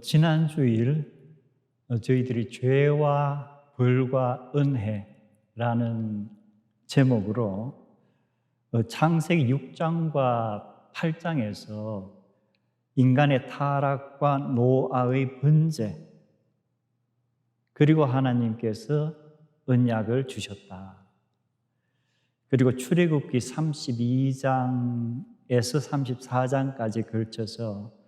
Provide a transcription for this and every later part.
지난 주일 저희들이 죄와 벌과 은혜라는 제목으로 창세기 6장과 8장에서 인간의 타락과 노아의 번제, 그리고 하나님께서 언약을 주셨다. 그리고 출애굽기 32장에서 34장까지 걸쳐서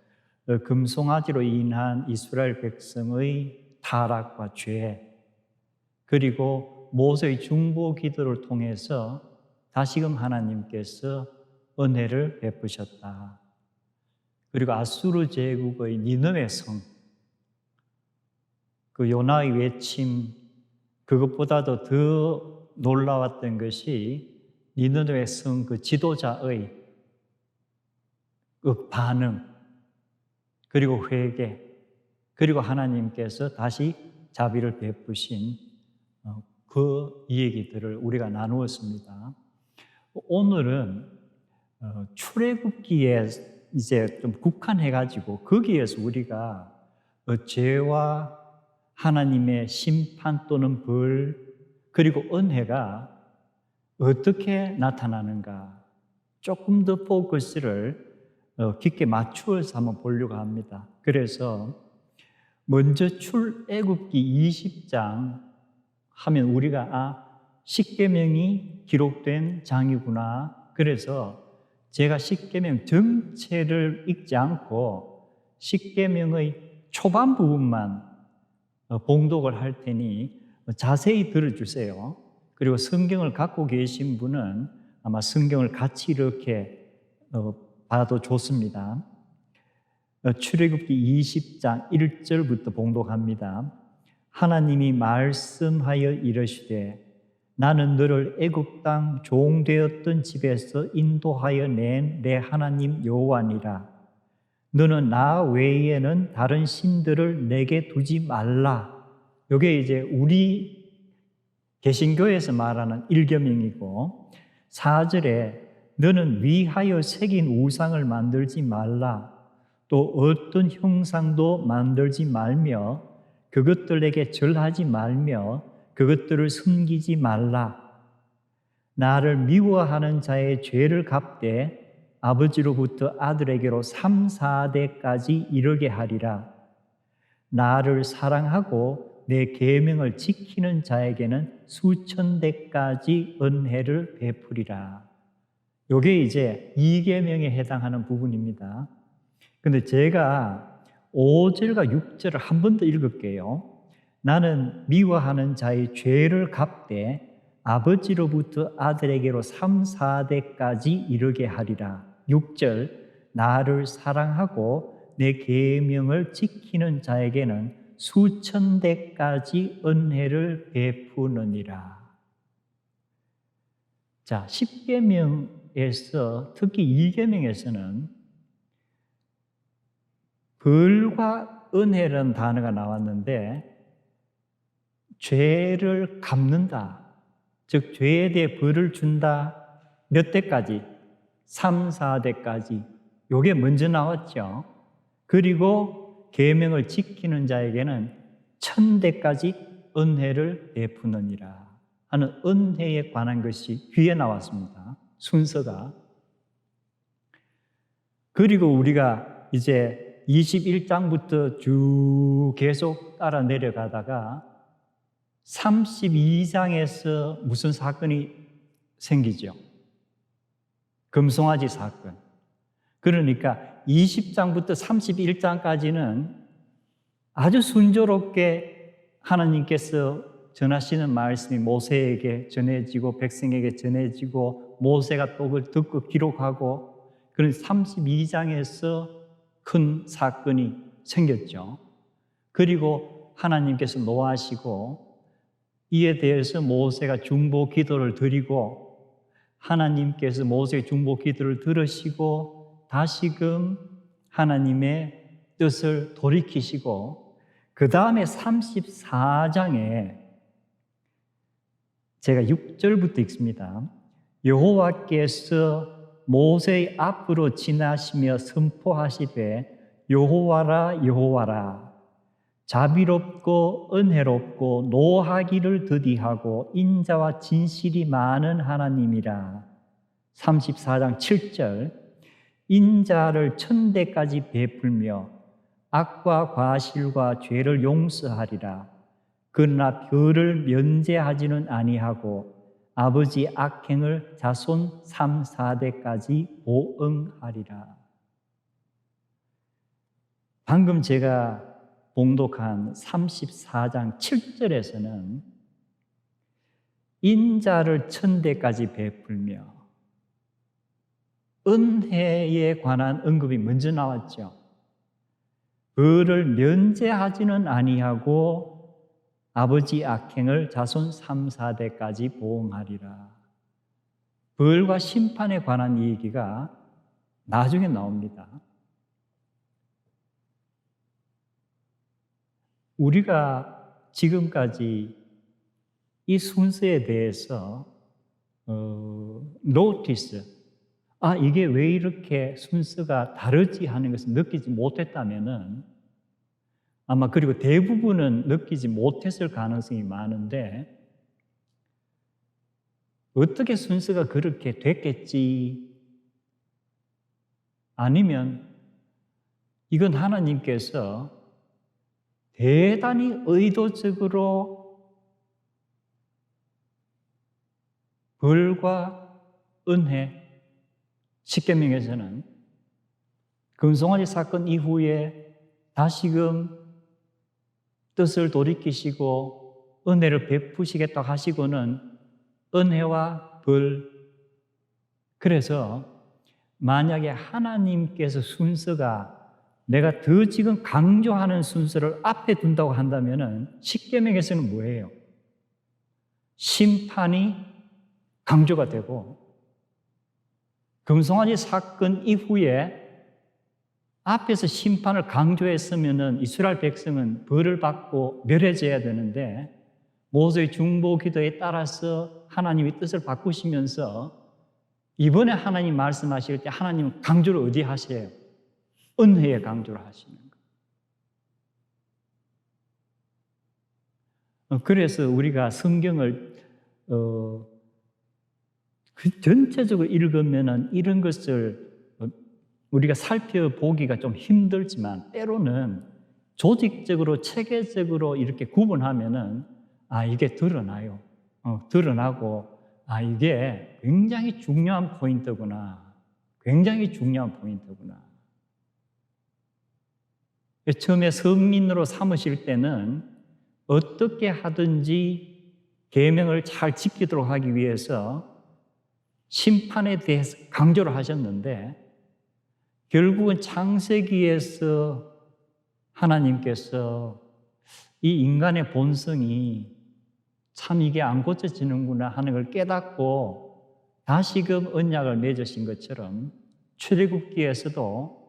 금송아지로 인한 이스라엘 백성의 타락과 죄, 그리고 모세의 중보 기도를 통해서 다시금 하나님께서 은혜를 베푸셨다. 그리고 아수르 제국의 니느웨 성, 그 요나의 외침, 그것보다도 더 놀라웠던 것이 니느웨 성 그 지도자의 그 반응, 그리고 회개, 그리고 하나님께서 다시 자비를 베푸신 그 이야기들을 우리가 나누었습니다. 오늘은 출애굽기에 이제 좀 국한해가지고 거기에서 우리가 죄와 하나님의 심판 또는 벌, 그리고 은혜가 어떻게 나타나는가 조금 더 포커스를 깊게 맞추어서 한번 보려고 합니다. 그래서 먼저 출애굽기 20장 하면 우리가 십계명이 기록된 장이구나. 그래서 제가 십계명 전체를 읽지 않고 십계명의 초반 부분만 봉독을 할 테니 자세히 들어주세요. 그리고 성경을 갖고 계신 분은 아마 성경을 같이 이렇게 봐도 좋습니다. 출애굽기 20장 1절부터 봉독합니다. 하나님이 말씀하여 이르시되 나는 너를 애굽 땅 종되었던 집에서 인도하여 낸 내 하나님 여호와니라. 너는 나 외에는 다른 신들을 내게 두지 말라. 이게 이제 우리 개신교에서 말하는 일계명이고, 4절에 너는 위하여 새긴 우상을 만들지 말라. 또 어떤 형상도 만들지 말며 그것들에게 절하지 말며 그것들을 섬기지 말라. 나를 미워하는 자의 죄를 갚되 아버지로부터 아들에게로 3, 4대까지 이르게 하리라. 나를 사랑하고 내 계명을 지키는 자에게는 수천 대까지 은혜를 베푸리라. 이게 이제 2계명에 해당하는 부분입니다. 근데 제가 5절과 6절을 한 번 더 읽을게요. 나는 미워하는 자의 죄를 갚되 아버지로부터 아들에게로 3, 4대까지 이르게 하리라. 6절, 나를 사랑하고 내 계명을 지키는 자에게는 수천 대까지 은혜를 베푸느니라. 자, 10계명에서 특히 2계명에서는 벌과 은혜라는 단어가 나왔는데, 죄를 갚는다, 즉 죄에 대해 벌을 준다. 몇 대까지? 3, 4대까지. 요게 먼저 나왔죠. 그리고 계명을 지키는 자에게는 1000대까지 은혜를 베푸느니라 하는 은혜에 관한 것이 뒤에 나왔습니다. 순서가. 그리고 우리가 이제 21장부터 쭉 계속 따라 내려가다가 32장에서 무슨 사건이 생기죠? 금송아지 사건. 그러니까 20장부터 31장까지는 아주 순조롭게 하나님께서 전하시는 말씀이 모세에게 전해지고 백성에게 전해지고 모세가 또 그걸 듣고 기록하고, 그런 32장에서 큰 사건이 생겼죠. 그리고 하나님께서 노하시고 이에 대해서 모세가 중보 기도를 드리고 하나님께서 모세의 중보 기도를 들으시고 다시금 하나님의 뜻을 돌이키시고, 그 다음에 34장에 제가 6절부터 읽습니다. 여호와께서 모세의 앞으로 지나시며 선포하시되 여호와라 여호와라 자비롭고 은혜롭고 노하기를 더디하고 인자와 진실이 많은 하나님이라. 34장 7절 인자를 천대까지 베풀며 악과 과실과 죄를 용서하리라. 그러나 별을 면제하지는 아니하고 아버지 악행을 자손 3, 4대까지 보응하리라. 방금 제가 봉독한 34장 7절에서는 인자를 천대까지 베풀며 은혜에 관한 언급이 먼저 나왔죠. 벌을 면제하지는 아니하고 아버지 악행을 자손 3, 4대까지 보응하리라. 벌과 심판에 관한 얘기가 나중에 나옵니다. 우리가 지금까지 이 순서에 대해서 노티스, 이게 왜 이렇게 순서가 다르지 하는 것을 느끼지 못했다면은 아마 그리고 대부분은 느끼지 못했을 가능성이 많은데 어떻게 순서가 그렇게 됐겠지? 아니면 이건 하나님께서 대단히 의도적으로 벌과 은혜, 십계명에서는 금송아지 사건 이후에 다시금 뜻을 돌이키시고 은혜를 베푸시겠다고 하시고는 은혜와 벌. 그래서 만약에 하나님께서 순서가 내가 더 지금 강조하는 순서를 앞에 둔다고 한다면은 십계명에서는 뭐예요? 심판이 강조가 되고 금송아지 사건 이후에 앞에서 심판을 강조했으면은 이스라엘 백성은 벌을 받고 멸해져야 되는데 모세의 중보 기도에 따라서 하나님의 뜻을 바꾸시면서 이번에 하나님 말씀하실 때 하나님은 강조를 어디 하세요? 은혜에 강조를 하시는 거예요. 그래서 우리가 성경을 전체적으로 읽으면은 이런 것을 우리가 살펴보기가 좀 힘들지만 때로는 조직적으로 체계적으로 이렇게 구분하면은 이게 드러나요. 드러나고 이게 굉장히 중요한 포인트구나. 굉장히 중요한 포인트구나. 처음에 선민으로 삼으실 때는 어떻게 하든지 계명을 잘 지키도록 하기 위해서 심판에 대해서 강조를 하셨는데 결국은 창세기에서 하나님께서 이 인간의 본성이 참 이게 안 고쳐지는구나 하는 걸 깨닫고 다시금 언약을 맺으신 것처럼 출애굽기에서도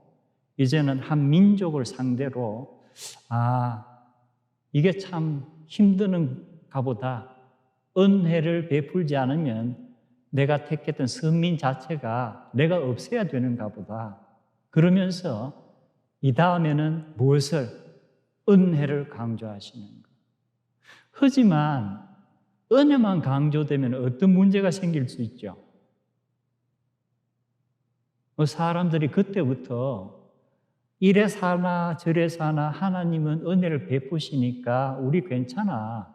이제는 한 민족을 상대로 이게 참 힘드는가 보다. 은혜를 베풀지 않으면 내가 택했던 선민 자체가 내가 없애야 되는가 보다. 그러면서 이 다음에는 무엇을? 은혜를 강조하시는 것. 하지만 은혜만 강조되면 어떤 문제가 생길 수 있죠? 사람들이 그때부터 이래 사나 저래 사나 하나님은 은혜를 베푸시니까 우리 괜찮아.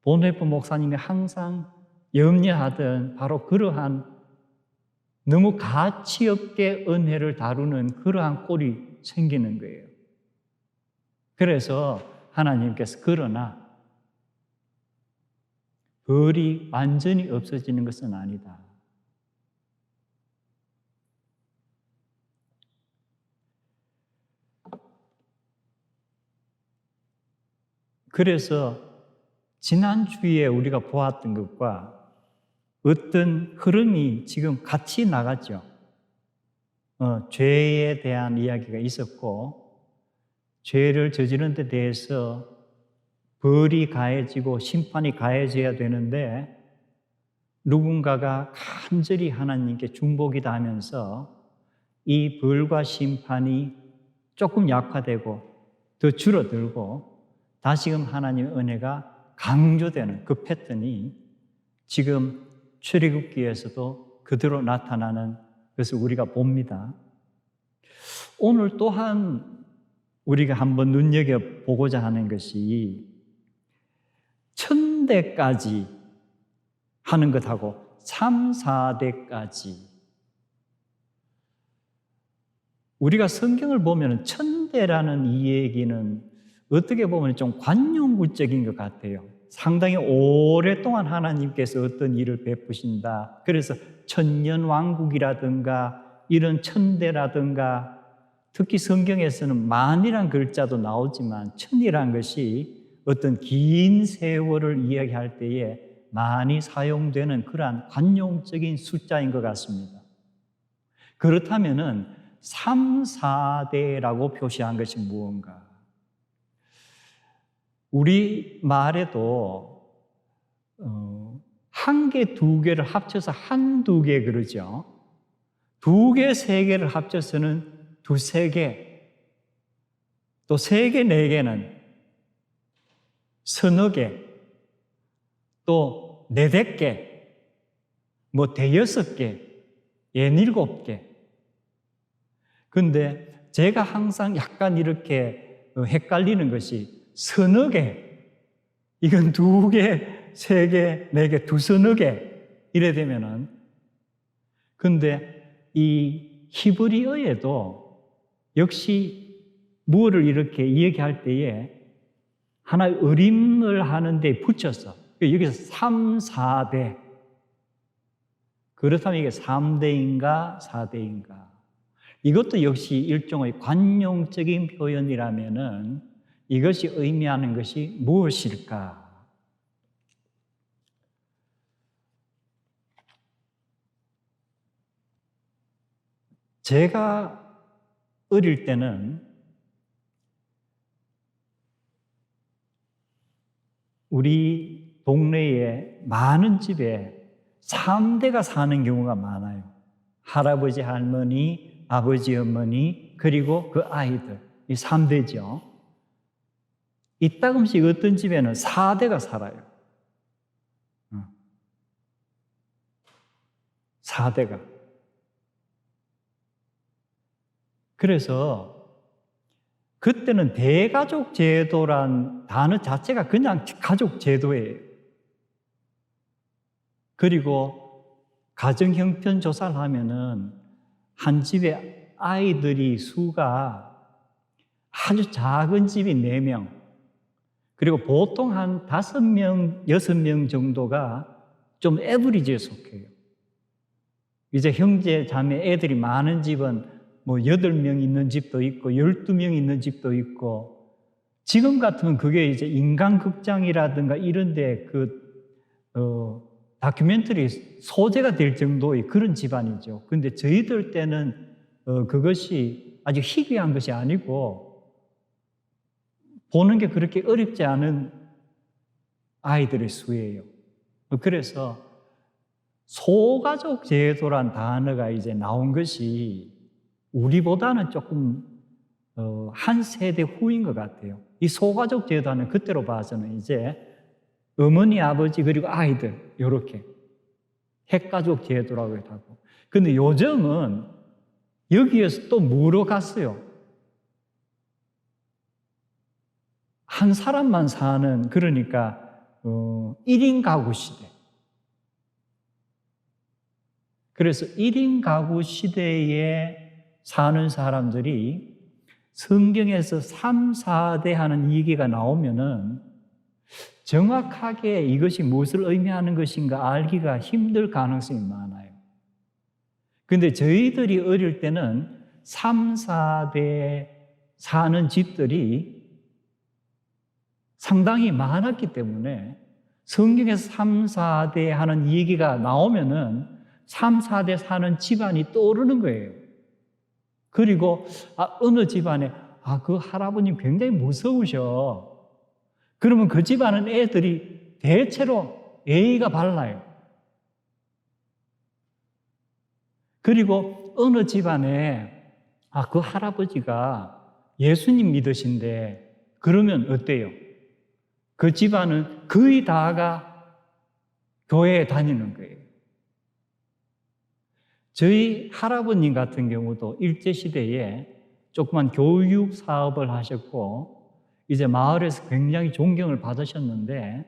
본회프 목사님이 항상 염려하던 바로 그러한 너무 가치 없게 은혜를 다루는 그러한 꼴이 생기는 거예요. 그래서 하나님께서 그러나 벌이 완전히 없어지는 것은 아니다. 그래서 지난주에 우리가 보았던 것과 어떤 흐름이 지금 같이 나갔죠. 죄에 대한 이야기가 있었고 죄를 저지른 데 대해서 벌이 가해지고 심판이 가해져야 되는데 누군가가 간절히 하나님께 중보기도 하면서 이 벌과 심판이 조금 약화되고 더 줄어들고 다시금 하나님의 은혜가 강조되는 그 패턴이 지금 출애굽기에서도 그대로 나타나는 것을 우리가 봅니다. 오늘 또한 우리가 한번 눈여겨보고자 하는 것이 천대까지 하는 것하고 3, 4대까지. 우리가 성경을 보면 천대라는 이 얘기는 어떻게 보면 좀 관용구적인 것 같아요. 상당히 오랫동안 하나님께서 어떤 일을 베푸신다. 그래서 천년왕국이라든가 이런 천대라든가 특히 성경에서는 만이란 글자도 나오지만 천이란 것이 어떤 긴 세월을 이야기할 때에 많이 사용되는 그러한 관용적인 숫자인 것 같습니다. 그렇다면은 3, 4대라고 표시한 것이 무언가? 우리 말에도 한 개, 두 개를 합쳐서 한두 개 그러죠. 두 개, 세 개를 합쳐서는 두세 개, 또 세 개, 네 개는 서너 개, 또 네댓 개, 뭐 대여섯 개, 예닐곱 개. 근데 제가 항상 약간 이렇게 헷갈리는 것이 서너 개, 이건 두 개, 세 개, 네 개, 두서너 개 이래 되면은, 근데 이 히브리어에도 역시 무엇을 이렇게 이야기할 때에 하나의 어림을 하는데 붙였어. 여기서 3, 4대. 그렇다면 이게 3대인가 4대인가? 이것도 역시 일종의 관용적인 표현이라면은 이것이 의미하는 것이 무엇일까? 제가 어릴 때는 우리 동네에 많은 집에 3대가 사는 경우가 많아요. 할아버지, 할머니, 아버지, 어머니, 그리고 그 아이들. 이 3대죠. 이따금씩 어떤 집에는 4대가 살아요. 4대가. 그래서 그때는 대가족 제도란 단어 자체가 그냥 가족 제도예요. 그리고 가정 형편 조사를 하면은 한 집에 아이들이 수가 아주 작은 집이 4명, 그리고 보통 한 5명, 6명 정도가 좀 에버리지에 속해요. 이제 형제, 자매, 애들이 많은 집은 뭐 8명 있는 집도 있고 12명 있는 집도 있고, 지금 같으면 그게 이제 인간극장이라든가 이런데 다큐멘터리 소재가 될 정도의 그런 집안이죠. 근데 저희들 때는 그것이 아주 희귀한 것이 아니고 보는 게 그렇게 어렵지 않은 아이들의 수예요. 그래서 소가족 제도란 단어가 이제 나온 것이 우리보다는 조금 한 세대 후인 것 같아요. 이 소가족 제도는 그때로 봐서는 이제 어머니, 아버지, 그리고 아이들 이렇게 핵가족 제도라고 하고, 근데 요즘은 여기에서 또 뭐로 갔어요? 한 사람만 사는, 그러니까 1인 가구 시대. 그래서 1인 가구 시대에 사는 사람들이 성경에서 3, 4대 하는 얘기가 나오면은 정확하게 이것이 무엇을 의미하는 것인가 알기가 힘들 가능성이 많아요. 근데 저희들이 어릴 때는 3, 4대 사는 집들이 상당히 많았기 때문에 성경에서 3, 4대 하는 얘기가 나오면은 3, 4대 사는 집안이 떠오르는 거예요. 그리고 어느 집안에 그 할아버님 굉장히 무서우셔. 그러면 그 집안은 애들이 대체로 예의가 발라요. 그리고 어느 집안에 그 할아버지가 예수님 믿으신데 그러면 어때요? 그 집안은 거의 다가 교회에 다니는 거예요. 저희 할아버님 같은 경우도 일제시대에 조그만 교육 사업을 하셨고 이제 마을에서 굉장히 존경을 받으셨는데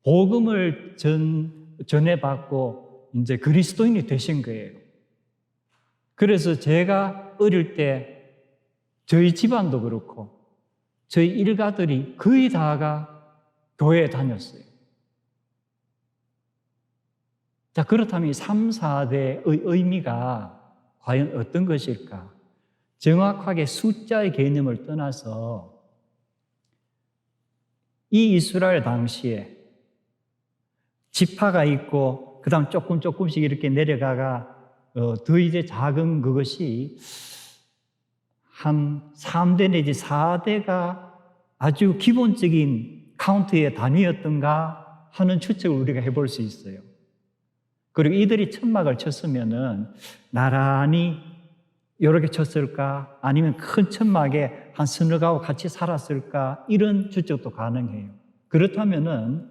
복음을 전해받고 이제 그리스도인이 되신 거예요. 그래서 제가 어릴 때 저희 집안도 그렇고 저희 일가들이 거의 다가 교회에 다녔어요. 자, 그렇다면 이 3, 4대의 의미가 과연 어떤 것일까? 정확하게 숫자의 개념을 떠나서 이 이스라엘 당시에 지파가 있고 그 다음 조금씩 이렇게 내려가가 더 이제 작은 그것이 한 3대 내지 4대가 아주 기본적인 카운트의 단위였던가 하는 추측을 우리가 해볼 수 있어요. 그리고 이들이 천막을 쳤으면은 나란히 이렇게 쳤을까? 아니면 큰 천막에 한 서너 가구 같이 살았을까? 이런 추측도 가능해요. 그렇다면은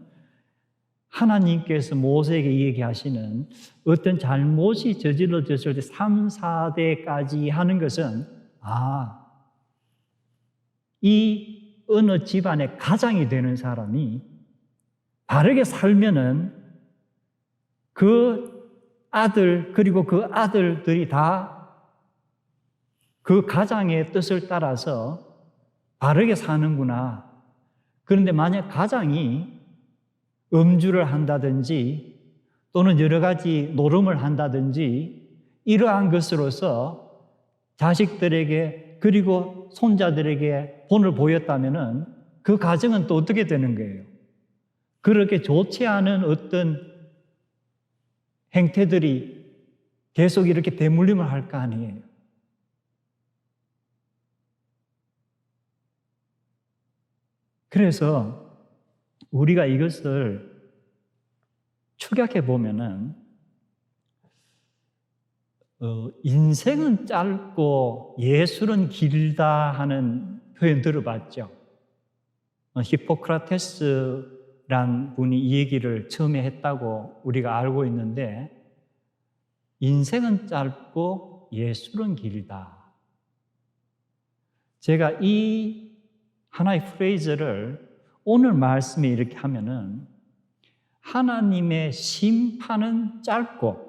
하나님께서 모세에게 얘기하시는 어떤 잘못이 저질러졌을 때 3, 4대까지 하는 것은 이 어느 집안의 가장이 되는 사람이 바르게 살면은 그 아들 그리고 그 아들들이 다 그 가장의 뜻을 따라서 바르게 사는구나. 그런데 만약 가장이 음주를 한다든지 또는 여러 가지 노름을 한다든지 이러한 것으로서 자식들에게 그리고 손자들에게 본을 보였다면은 그 가정은 또 어떻게 되는 거예요? 그렇게 좋지 않은 어떤 행태들이 계속 이렇게 대물림을 할 거 아니에요. 그래서 우리가 이것을 축약해 보면은 인생은 짧고 예술은 길다 하는 표현 들어봤죠? 히포크라테스란 분이 이 얘기를 처음에 했다고 우리가 알고 있는데 인생은 짧고 예술은 길다. 제가 이 하나의 프레이즈를 오늘 말씀에 이렇게 하면은 하나님의 심판은 짧고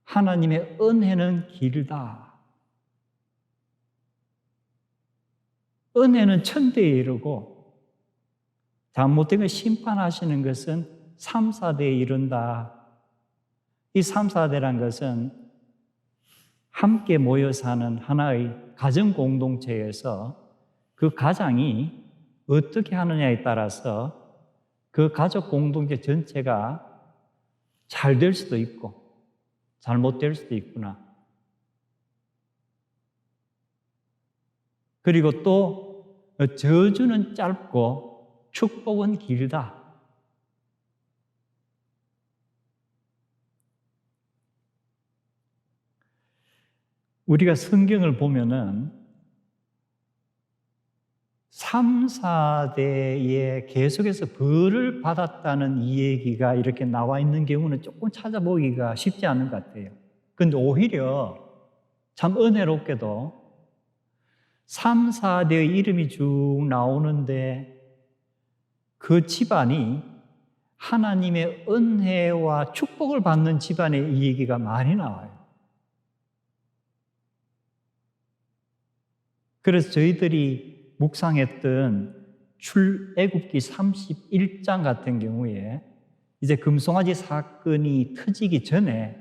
하나님의 은혜는 길다. 은혜는 천대에 이르고 잘못되면 심판하시는 것은 3, 4대에 이른다. 이 3, 4대란 것은 함께 모여 사는 하나의 가정 공동체에서 그 가장이 어떻게 하느냐에 따라서 그 가족 공동체 전체가 잘 될 수도 있고 잘못될 수도 있구나. 그리고 또 저주는 짧고 축복은 길다. 우리가 성경을 보면은 3, 4대에 계속해서 벌을 받았다는 이 얘기가 이렇게 나와 있는 경우는 조금 찾아보기가 쉽지 않은 것 같아요. 그런데 오히려 참 은혜롭게도 3, 4대의 이름이 쭉 나오는데 그 집안이 하나님의 은혜와 축복을 받는 집안의 이 얘기가 많이 나와요. 그래서 저희들이 묵상했던 출애굽기 31장 같은 경우에 이제 금송아지 사건이 터지기 전에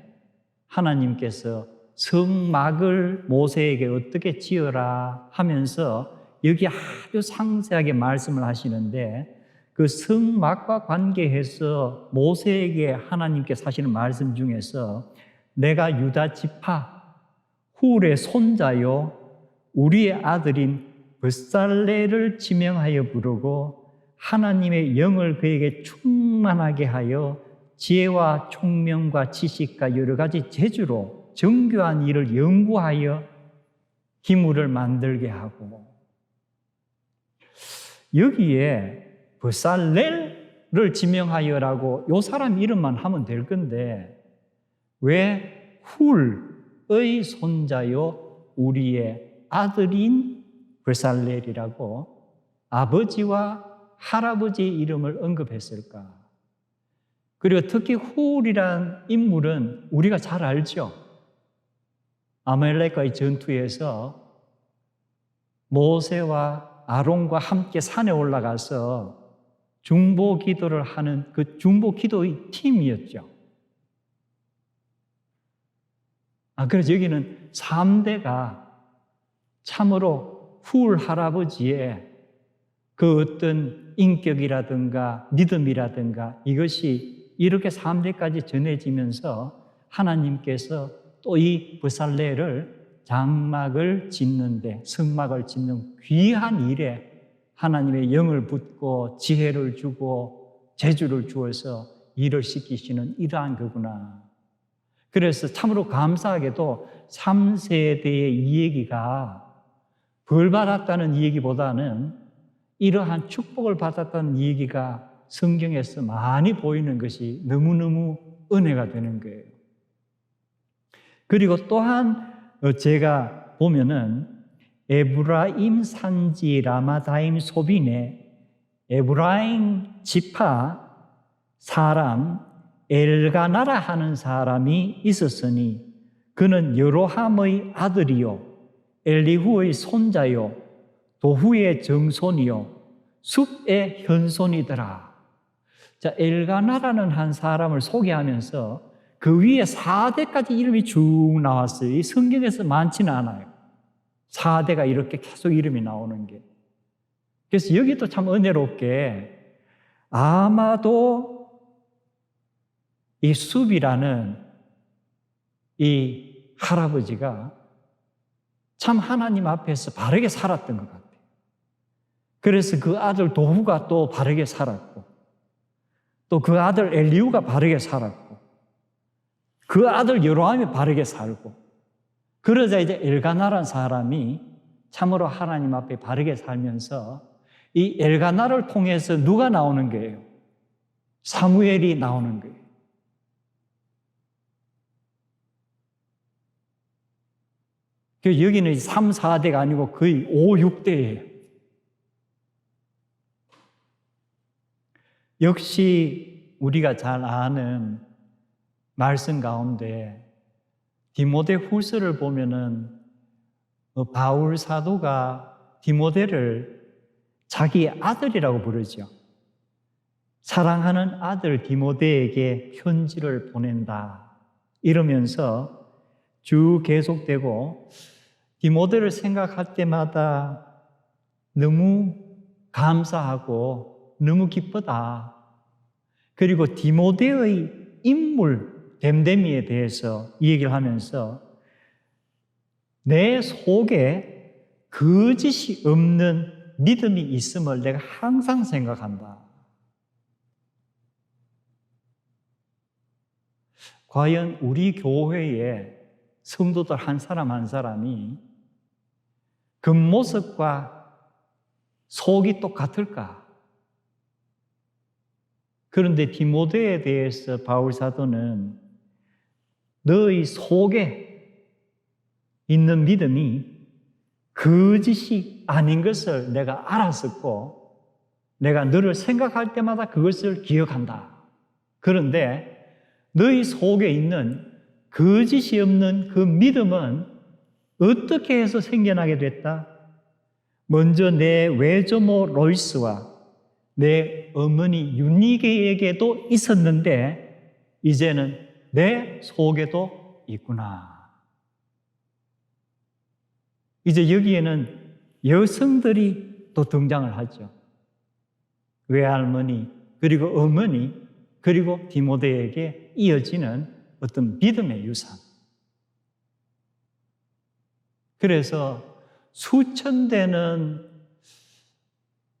하나님께서 성막을 모세에게 어떻게 지어라 하면서 여기 아주 상세하게 말씀을 하시는데 그 성막과 관계해서 모세에게 하나님께서 하시는 말씀 중에서 내가 유다 지파 훌의 손자요 우리의 아들인 베살레를 지명하여 부르고 하나님의 영을 그에게 충만하게 하여 지혜와 총명과 지식과 여러 가지 재주로 정교한 일을 연구하여 기물을 만들게 하고, 여기에 브살렐을 지명하여라고 요 사람 이름만 하면 될 건데 왜 훌의 손자요 우리의 아들인 브살렐이라고 아버지와 할아버지의 이름을 언급했을까? 그리고 특히 훌이란 인물은 우리가 잘 알죠. 아말렉과의 전투에서 모세와 아론과 함께 산에 올라가서 중보 기도를 하는 그 중보 기도의 팀이었죠. 그래서 여기는 3대가 참으로 훌 할아버지의 그 어떤 인격이라든가 믿음이라든가 이것이 이렇게 3대까지 전해지면서 하나님께서 또 이 브살렐을 장막을 짓는데, 성막을 짓는 귀한 일에 하나님의 영을 붓고 지혜를 주고 재주를 주어서 일을 시키시는 이러한 거구나. 그래서 참으로 감사하게도 3세대의 이 얘기가 벌 받았다는 얘기보다는 이러한 축복을 받았다는 얘기가 성경에서 많이 보이는 것이 너무너무 은혜가 되는 거예요. 그리고 또한 제가 보면은 에브라임 산지 라마다임 소빈에 에브라임 지파 사람 엘가나라 하는 사람이 있었으니 그는 여로함의 아들이요 엘리후의 손자요 도후의 정손이요 숲의 현손이더라. 자, 엘가나라는 한 사람을 소개하면서 그 위에 4대까지 이름이 쭉 나왔어요. 이 성경에서 많지는 않아요. 4대가 이렇게 계속 이름이 나오는 게. 그래서 여기도 참 은혜롭게 아마도 이 숲이라는 이 할아버지가 참 하나님 앞에서 바르게 살았던 것 같아요. 그래서 그 아들 도후가 또 바르게 살았고, 또 그 아들 엘리후가 바르게 살았고, 그 아들 여로함이 바르게 살고, 그러자 이제 엘가나라는 사람이 참으로 하나님 앞에 바르게 살면서 이 엘가나를 통해서 누가 나오는 거예요? 사무엘이 나오는 거예요. 여기는 3, 4대가 아니고 거의 5, 6대예요. 역시 우리가 잘 아는 말씀 가운데 디모데 후서를 보면은 바울 사도가 디모데를 자기 아들이라고 부르죠. 사랑하는 아들 디모데에게 편지를 보낸다 이러면서 쭉 계속되고, 디모데를 생각할 때마다 너무 감사하고 너무 기쁘다. 그리고 디모데의 인물 댐데미에 대해서 이 얘기를 하면서 내 속에 거짓이 없는 믿음이 있음을 내가 항상 생각한다. 과연 우리 교회에 성도들 한 사람 한 사람이 겉모습과 속이 똑같을까? 그런데 디모데에 대해서 바울 사도는 너의 속에 있는 믿음이 거짓이 아닌 것을 내가 알았었고 내가 너를 생각할 때마다 그것을 기억한다. 그런데 너희 속에 있는 거짓이 없는 그 믿음은 어떻게 해서 생겨나게 됐다? 먼저 내 외조모 로이스와 내 어머니 유니게에게도 있었는데 이제는 내 속에도 있구나. 이제 여기에는 여성들이 또 등장을 하죠. 외할머니, 그리고 어머니, 그리고 디모데에게 이어지는 어떤 믿음의 유산. 그래서 수천 대는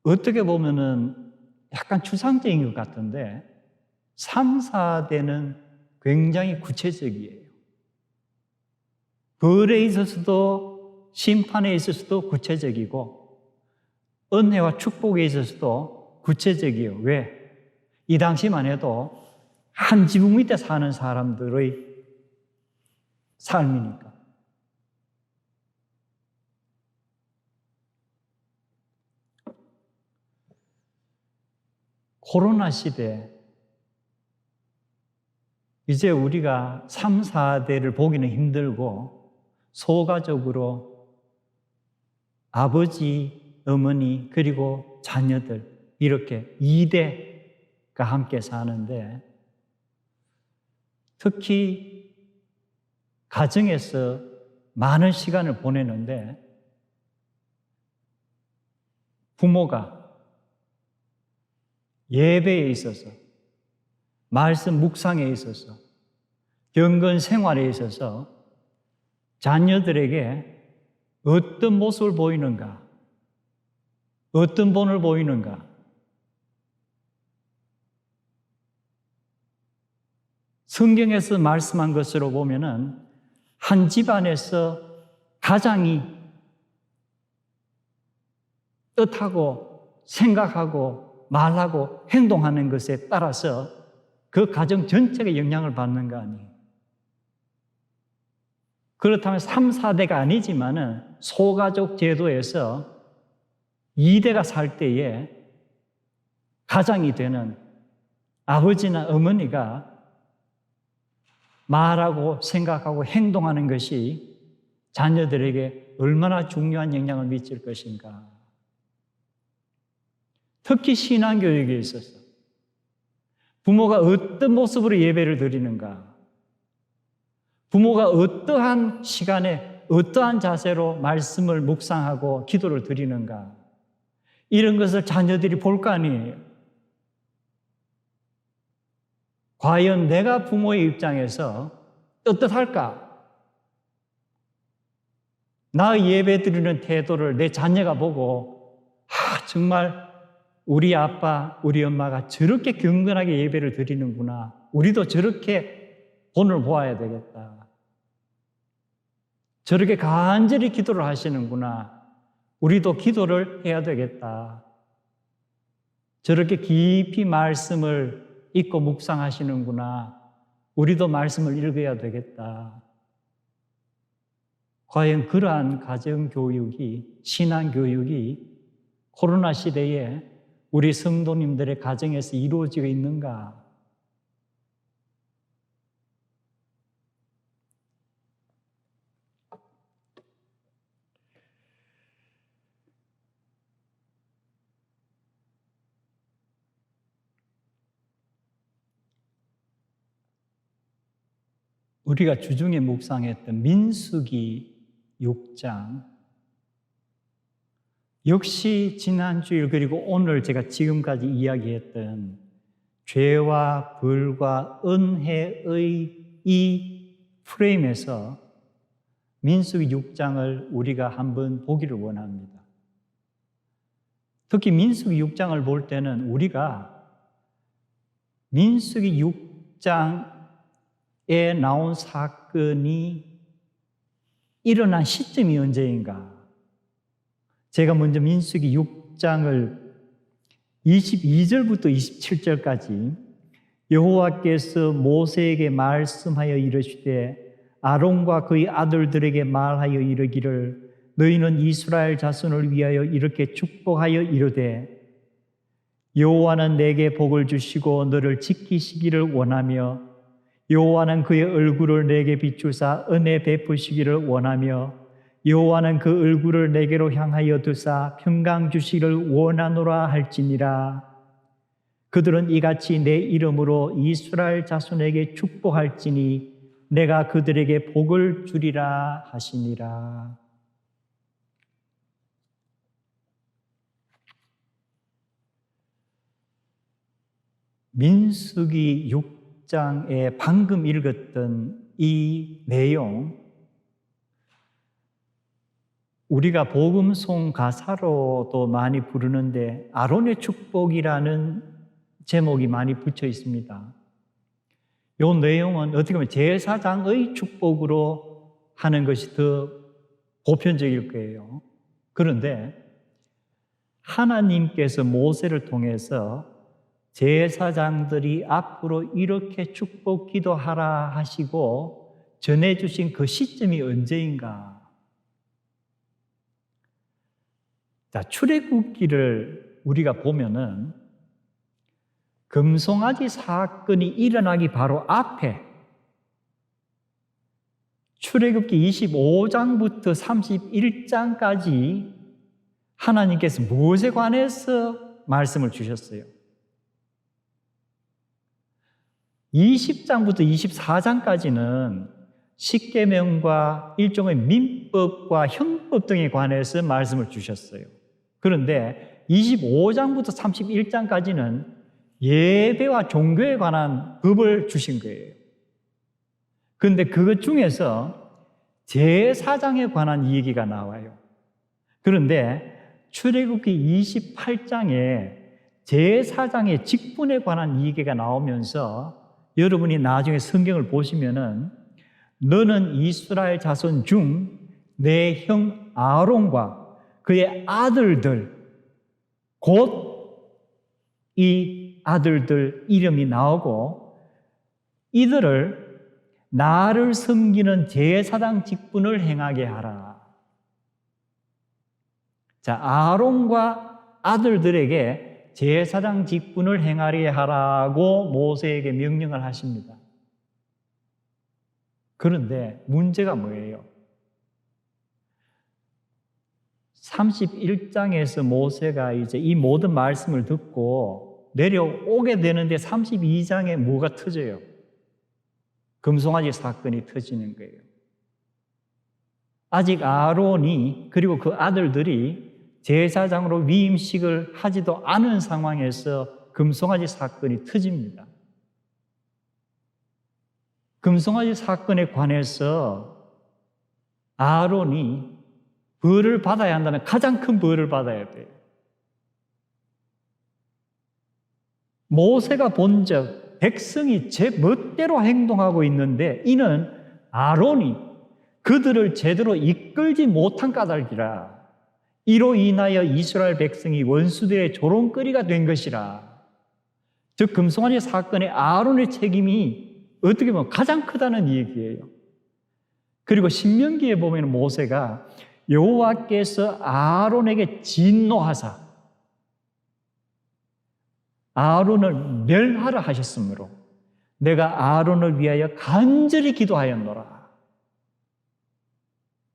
어떻게 보면은 약간 추상적인 것 같은데 3, 4대는 굉장히 구체적이에요. 벌에 있어서도 심판에 있어서도 구체적이고 은혜와 축복에 있어서도 구체적이에요. 왜? 이 당시만 해도 한 지붕 밑에 사는 사람들의 삶이니까. 코로나 시대, 이제 우리가 3, 4대를 보기는 힘들고 소가족으로 아버지, 어머니, 그리고 자녀들 이렇게 2대가 함께 사는데 특히 가정에서 많은 시간을 보내는데 부모가 예배에 있어서, 말씀 묵상에 있어서, 경건 생활에 있어서 자녀들에게 어떤 모습을 보이는가, 어떤 본을 보이는가, 성경에서 말씀한 것으로 보면은 한 집안에서 가장이 뜻하고 생각하고 말하고 행동하는 것에 따라서 그 가정 전체가 영향을 받는 거 아니에요. 그렇다면 3, 4대가 아니지만은 소가족 제도에서 2대가 살 때에 가장이 되는 아버지나 어머니가 말하고 생각하고 행동하는 것이 자녀들에게 얼마나 중요한 영향을 미칠 것인가. 특히 신앙교육에 있어서 부모가 어떤 모습으로 예배를 드리는가, 부모가 어떠한 시간에 어떠한 자세로 말씀을 묵상하고 기도를 드리는가, 이런 것을 자녀들이 볼 거 아니에요. 과연 내가 부모의 입장에서 떳떳할까? 나의 예배 드리는 태도를 내 자녀가 보고 정말 우리 아빠, 우리 엄마가 저렇게 경건하게 예배를 드리는구나. 우리도 저렇게 본을 보아야 되겠다. 저렇게 간절히 기도를 하시는구나. 우리도 기도를 해야 되겠다. 저렇게 깊이 말씀을 읽고 묵상하시는구나. 우리도 말씀을 읽어야 되겠다. 과연 그러한 가정교육이, 신앙교육이 코로나 시대에 우리 성도님들의 가정에서 이루어지고 있는가? 우리가 주중에 묵상했던 민수기 6장, 역시 지난주일 그리고 오늘 제가 지금까지 이야기했던 죄와 벌과 은혜의 이 프레임에서 민수기 6장을 우리가 한번 보기를 원합니다. 특히 민수기 6장을 볼 때는 우리가 민수기 6장에 나온 사건이 일어난 시점이 언제인가? 제가 먼저 민수기 6장을 22절부터 27절까지 여호와께서 모세에게 말씀하여 이르시되 아론과 그의 아들들에게 말하여 이르기를 너희는 이스라엘 자손을 위하여 이렇게 축복하여 이르되 여호와는 내게 복을 주시고 너를 지키시기를 원하며 여호와는 그의 얼굴을 내게 비추사 은혜 베푸시기를 원하며 여호와는 그 얼굴을 내게로 향하여 두사 평강 주시기를 원하노라 할지니라. 그들은 이같이 내 이름으로 이스라엘 자손에게 축복할지니 내가 그들에게 복을 주리라 하시니라. 민수기 6장에 방금 읽었던 이 내용, 우리가 복음송 가사로도 많이 부르는데 아론의 축복이라는 제목이 많이 붙여 있습니다. 이 내용은 어떻게 보면 제사장의 축복으로 하는 것이 더 보편적일 거예요. 그런데 하나님께서 모세를 통해서 제사장들이 앞으로 이렇게 축복 기도하라 하시고 전해주신 그 시점이 언제인가? 자, 출애굽기를 우리가 보면은 금송아지 사건이 일어나기 바로 앞에 출애굽기 25장부터 31장까지 하나님께서 무엇에 관해서 말씀을 주셨어요? 20장부터 24장까지는 십계명과 일종의 민법과 형법 등에 관해서 말씀을 주셨어요. 그런데 25장부터 31장까지는 예배와 종교에 관한 법을 주신 거예요. 그런데 그것 중에서 제사장에 관한 얘기가 나와요. 그런데 출애굽기 28장에 제사장의 직분에 관한 얘기가 나오면서 여러분이 나중에 성경을 보시면은 너는 이스라엘 자손 중 내 형 아론과 그의 아들들 곧 이 아들들 이름이 나오고 이들을 나를 섬기는 제사장 직분을 행하게 하라. 자, 아론과 아들들에게 제사장 직분을 행하게 하라고 모세에게 명령을 하십니다. 그런데 문제가 뭐예요? 31장에서 모세가 이제 이 모든 말씀을 듣고 내려오게 되는데 32장에 뭐가 터져요? 금송아지 사건이 터지는 거예요. 아직 아론이 그리고 그 아들들이 제사장으로 위임식을 하지도 않은 상황에서 금송아지 사건이 터집니다. 금송아지 사건에 관해서 아론이 벌을 받아야 한다면 가장 큰 벌을 받아야 돼요. 모세가 본 적 백성이 제 멋대로 행동하고 있는데 이는 아론이 그들을 제대로 이끌지 못한 까닭이라. 이로 인하여 이스라엘 백성이 원수들의 조롱거리가 된 것이라. 즉 금송아지 사건의 아론의 책임이 어떻게 보면 가장 크다는 얘기예요. 그리고 신명기에 보면 모세가 여호와께서 아론에게 진노하사 아론을 멸하라 하셨으므로 내가 아론을 위하여 간절히 기도하였노라.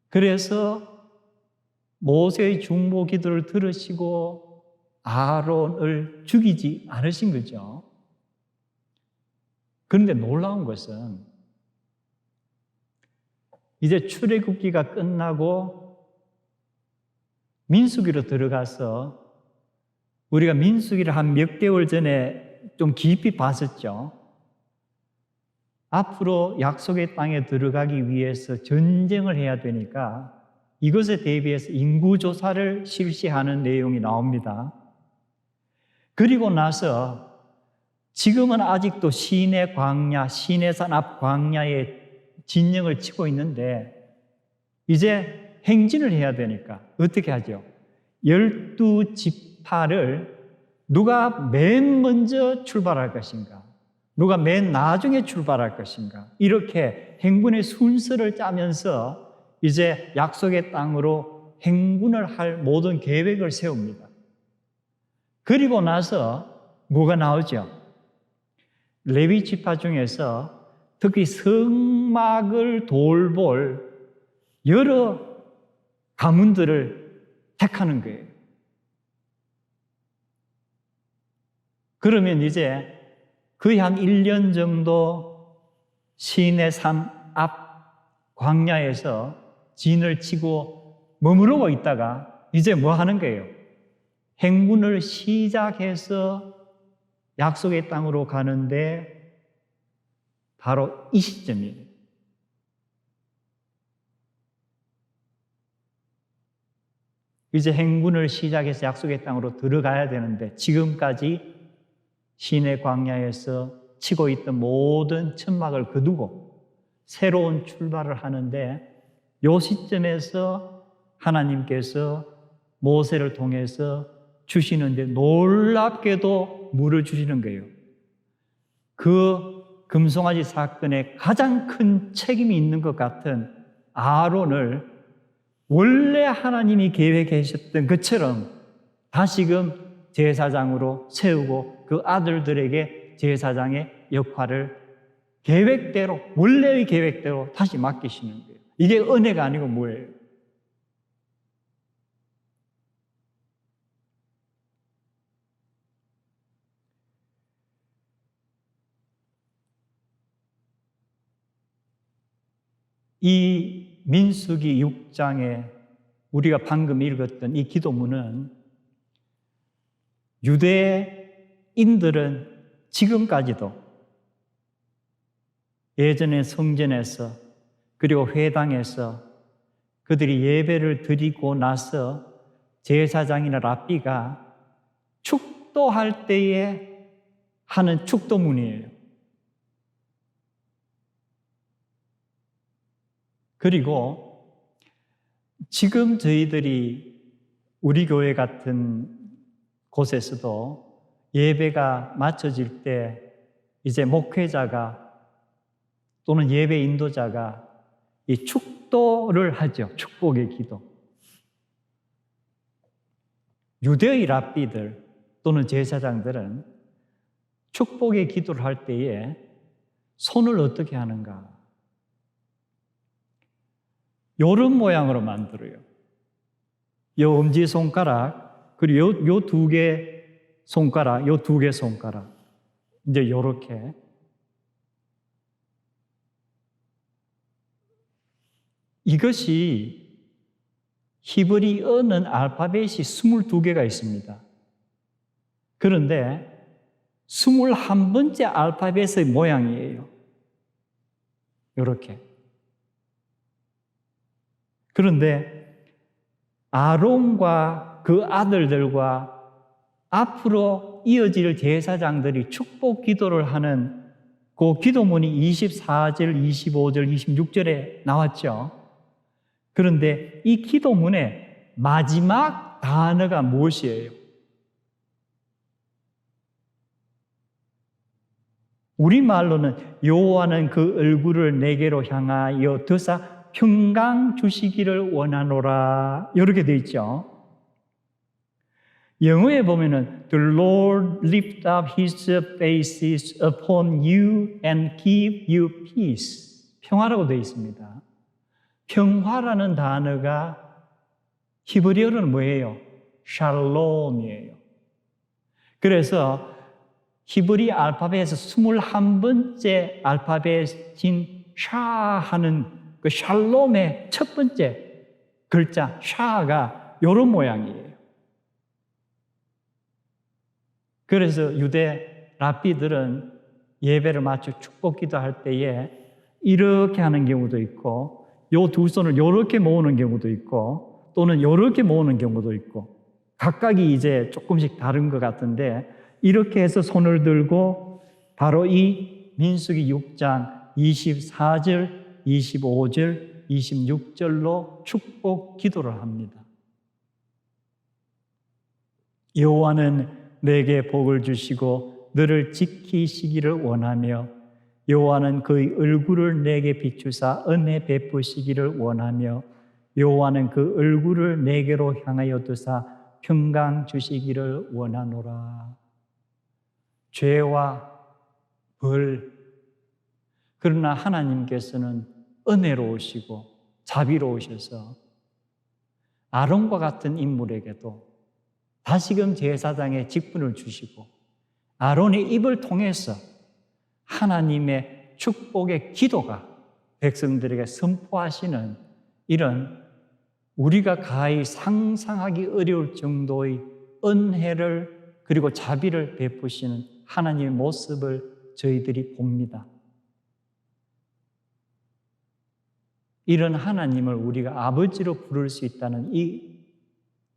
그래서 모세의 중보 기도를 들으시고 아론을 죽이지 않으신 거죠. 그런데 놀라운 것은 이제 출애굽기가 끝나고 민수기로 들어가서 우리가 민수기를 한 몇 개월 전에 좀 깊이 봤었죠. 앞으로 약속의 땅에 들어가기 위해서 전쟁을 해야 되니까 이것에 대비해서 인구조사를 실시하는 내용이 나옵니다. 그리고 나서 지금은 아직도 시내 광야, 시내산 앞 광야에 진영을 치고 있는데 이제 행진을 해야 되니까 어떻게 하죠? 12지파를 누가 맨 먼저 출발할 것인가? 누가 맨 나중에 출발할 것인가? 이렇게 행군의 순서를 짜면서 이제 약속의 땅으로 행군을 할 모든 계획을 세웁니다. 그리고 나서 뭐가 나오죠? 레위 지파 중에서 특히 성막을 돌볼 여러 가문들을 택하는 거예요. 그러면 이제 거의 한 1년 정도 시내산 앞 광야에서 진을 치고 머무르고 있다가 이제 뭐 하는 거예요? 행군을 시작해서 약속의 땅으로 가는데 바로 이 시점이에요. 이제 행군을 시작해서 약속의 땅으로 들어가야 되는데 지금까지 시내 광야에서 치고 있던 모든 천막을 거두고 새로운 출발을 하는데 이 시점에서 하나님께서 모세를 통해서 주시는데 놀랍게도 물을 주시는 거예요. 그 금송아지 사건에 가장 큰 책임이 있는 것 같은 아론을 원래 하나님이 계획하셨던 것처럼 다시금 제사장으로 세우고 그 아들들에게 제사장의 역할을 계획대로, 원래의 계획대로 다시 맡기시는 거예요. 이게 은혜가 아니고 뭐예요? 이 민수기 6장에 우리가 방금 읽었던 이 기도문은 유대인들은 지금까지도 예전에 성전에서 그리고 회당에서 그들이 예배를 드리고 나서 제사장이나 랍비가 축도할 때에 하는 축도문이에요. 그리고 지금 저희들이 우리 교회 같은 곳에서도 예배가 마쳐질 때 이제 목회자가 또는 예배 인도자가 이 축도를 하죠. 축복의 기도. 유대의 랍비들 또는 제사장들은 축복의 기도를 할 때에 손을 어떻게 하는가? 요런 모양으로 만들어요. 요 엄지손가락, 그리고 요 두 개 손가락, 요 두 개 손가락. 이제 요렇게. 이것이 히브리어는 알파벳이 22개가 있습니다. 그런데 21번째 알파벳의 모양이에요. 요렇게. 그런데 아론과 그 아들들과 앞으로 이어질 제사장들이 축복 기도를 하는 그 기도문이 24절, 25절, 26절에 나왔죠. 그런데 이 기도문의 마지막 단어가 무엇이에요? 우리말로는 여호와는 그 얼굴을 내게로 향하여 드사 평강 주시기를 원하노라 이렇게 되어 있죠. 영어에 보면은 The Lord lift up His faces upon you and give you peace. 평화라고 되어 있습니다. 평화라는 단어가 히브리어로는 뭐예요? 샬롬이에요. 그래서 히브리 알파벳에서 21번째 알파벳인 샤 하는 그 샬롬의 첫 번째 글자 샤가 이런 모양이에요. 그래서 유대 랍비들은 예배를 마쳐 축복 기도할 때에 이렇게 하는 경우도 있고 요 두 손을 이렇게 모으는 경우도 있고 또는 이렇게 모으는 경우도 있고 각각이 이제 조금씩 다른 것 같은데 이렇게 해서 손을 들고 바로 이 민수기 6장 24절, 25절, 26절로 축복 기도를 합니다. 여호와는 내게 복을 주시고 너를 지키시기를 원하며 여호와는 그의 얼굴을 내게 비추사 은혜 베푸시기를 원하며 여호와는 그 얼굴을 내게로 향하여 두사 평강 주시기를 원하노라. 죄와 벌, 그러나 하나님께서는 은혜로우시고 자비로우셔서 아론과 같은 인물에게도 다시금 제사장의 직분을 주시고 아론의 입을 통해서 하나님의 축복의 기도가 백성들에게 선포하시는 이런 우리가 가히 상상하기 어려울 정도의 은혜를 그리고 자비를 베푸시는 하나님의 모습을 저희들이 봅니다. 이런 하나님을 우리가 아버지로 부를 수 있다는 이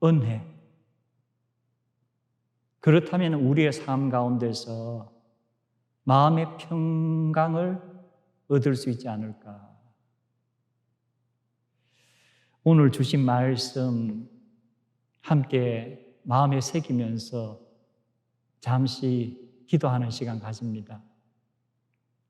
은혜, 그렇다면 우리의 삶 가운데서 마음의 평강을 얻을 수 있지 않을까? 오늘 주신 말씀 함께 마음에 새기면서 잠시 기도하는 시간 가집니다.